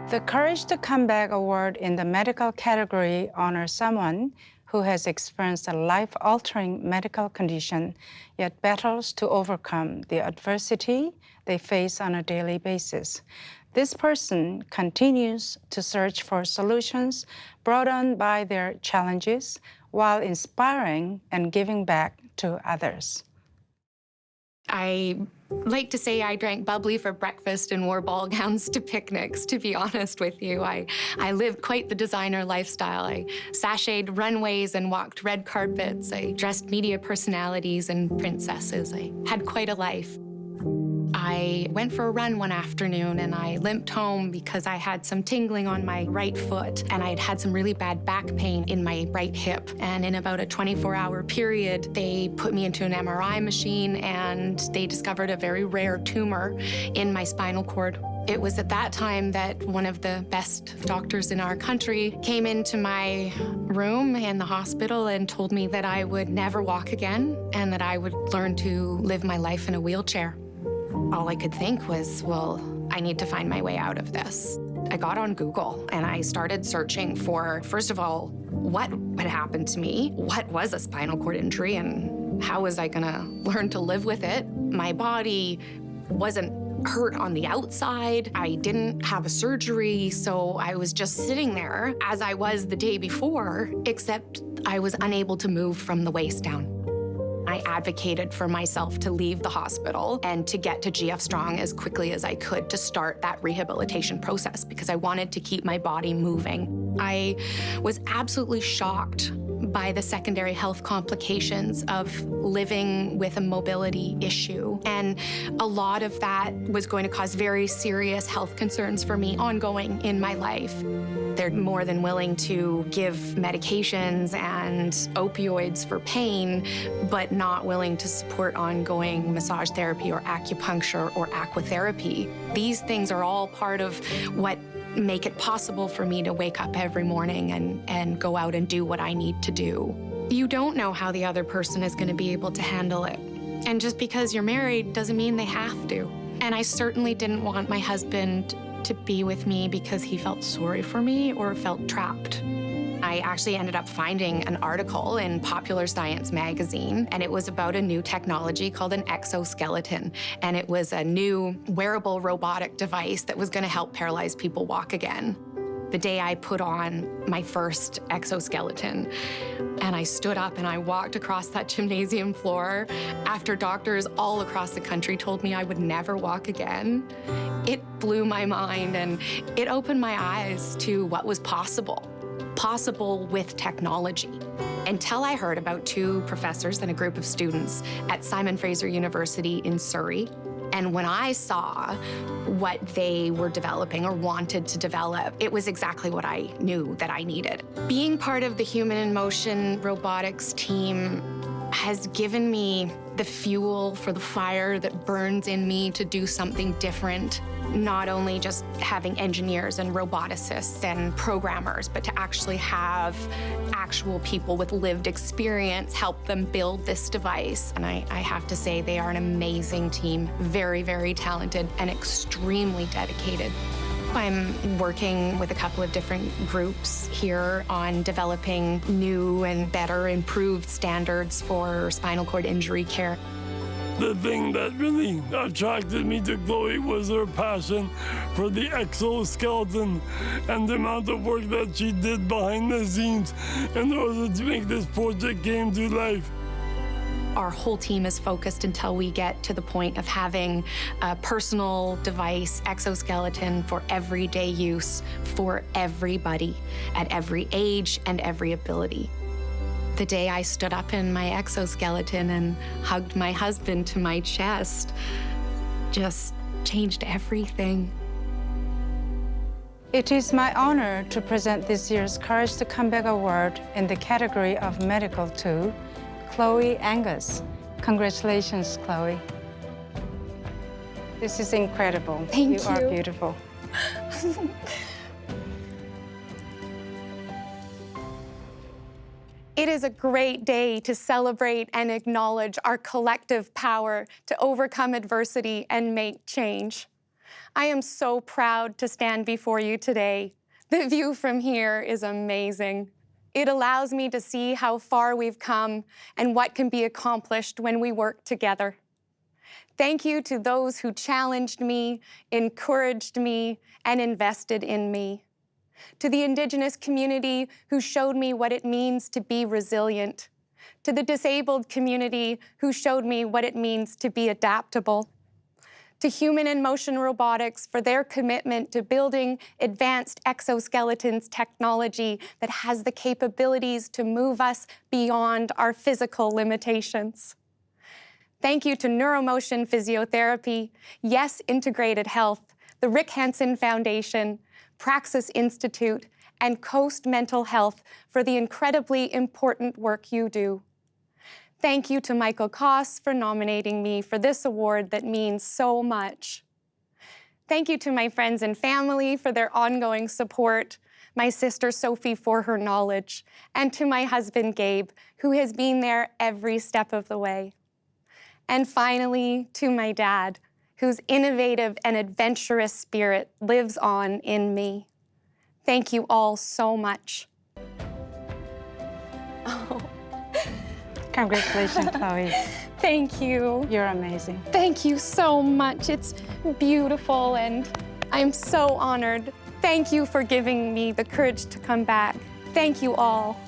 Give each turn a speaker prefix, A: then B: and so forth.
A: The Courage to Come Back Award in the medical category honors someone who has experienced a life-altering medical condition, yet battles to overcome the adversity they face on a daily basis. This person continues to search for solutions brought on by their challenges while inspiring and giving back to others.
B: I like to say I drank bubbly for breakfast and wore ball gowns to picnics, to be honest with you. I lived quite the designer lifestyle. I sashayed runways and walked red carpets. I dressed media personalities and princesses. I had quite a life. I went for a run one afternoon and I limped home because I had some tingling on my right foot and I'd had some really bad back pain in my right hip. And in about a 24-hour period, they put me into an MRI machine and they discovered a very rare tumor in my spinal cord. It was at that time that one of the best doctors in our country came into my room in the hospital and told me that I would never walk again and that I would learn to live my life in a wheelchair. All I could think was, well, I need to find my way out of this. I got on Google and I started searching for, first of all, what had happened to me? What was a spinal cord injury and how was I gonna learn to live with it? My body wasn't hurt on the outside. I didn't have a surgery, so I was just sitting there as I was the day before, except I was unable to move from the waist down. I advocated for myself to leave the hospital and to get to GF Strong as quickly as I could to start that rehabilitation process because I wanted to keep my body moving. I was absolutely shocked by the secondary health complications of living with a mobility issue. And a lot of that was going to cause very serious health concerns for me ongoing in my life. They're more than willing to give medications and opioids for pain, but not willing to support ongoing massage therapy or acupuncture or aquatherapy. These things are all part of what make it possible for me to wake up every morning and go out and do what I need to do. You don't know how the other person is going to be able to handle it. And just because you're married doesn't mean they have to. And I certainly didn't want my husband to be with me because he felt sorry for me or felt trapped. I actually ended up finding an article in Popular Science magazine, and it was about a new technology called an exoskeleton. And it was a new wearable robotic device that was going to help paralyzed people walk again. The day I put on my first exoskeleton, and I stood up and I walked across that gymnasium floor after doctors all across the country told me I would never walk again, it blew my mind and it opened my eyes to what was possible with technology. Until I heard about two professors and a group of students at Simon Fraser University in Surrey. And when I saw what they were developing or wanted to develop, it was exactly what I knew that I needed. Being part of the Human in Motion robotics team has given me the fuel for the fire that burns in me to do something different. Not only just having engineers and roboticists and programmers, but to actually have actual people with lived experience help them build this device. And I have to say they are an amazing team, very, very talented and extremely dedicated. I'm working with a couple of different groups here on developing new and better improved standards for spinal cord injury care.
C: The thing that really attracted me to Chloë was her passion for the exoskeleton and the amount of work that she did behind the scenes in order to make this project come to life.
B: Our whole team is focused until we get to the point of having a personal device exoskeleton for everyday use for everybody at every age and every ability. The day I stood up in my exoskeleton and hugged my husband to my chest just changed everything.
A: It is my honor to present this year's Courage to Come Back Award in the category of medical to Chloë Angus. Congratulations, Chloë. This is incredible.
B: Thank you.
A: You are beautiful.
B: It is a great day to celebrate and acknowledge our collective power to overcome adversity and make change. I am so proud to stand before you today. The view from here is amazing. It allows me to see how far we've come and what can be accomplished when we work together. Thank you to those who challenged me, encouraged me, and invested in me. To the Indigenous community who showed me what it means to be resilient. To the disabled community who showed me what it means to be adaptable. To human and motion robotics for their commitment to building advanced exoskeletons technology that has the capabilities to move us beyond our physical limitations. Thank you to Neuromotion Physiotherapy, Yes Integrated Health, the Rick Hansen Foundation, Praxis Institute, and Coast Mental Health for the incredibly important work you do. Thank you to Michael Koss for nominating me for this award that means so much. Thank you to my friends and family for their ongoing support, my sister Sophie for her knowledge, and to my husband Gabe, who has been there every step of the way. And finally, to my dad, whose innovative and adventurous spirit lives on in me. Thank you all so much. Oh.
A: Congratulations, Chloe.
B: Thank you.
A: You're amazing.
B: Thank you so much. It's beautiful and I'm so honored. Thank you for giving me the courage to come back. Thank you all.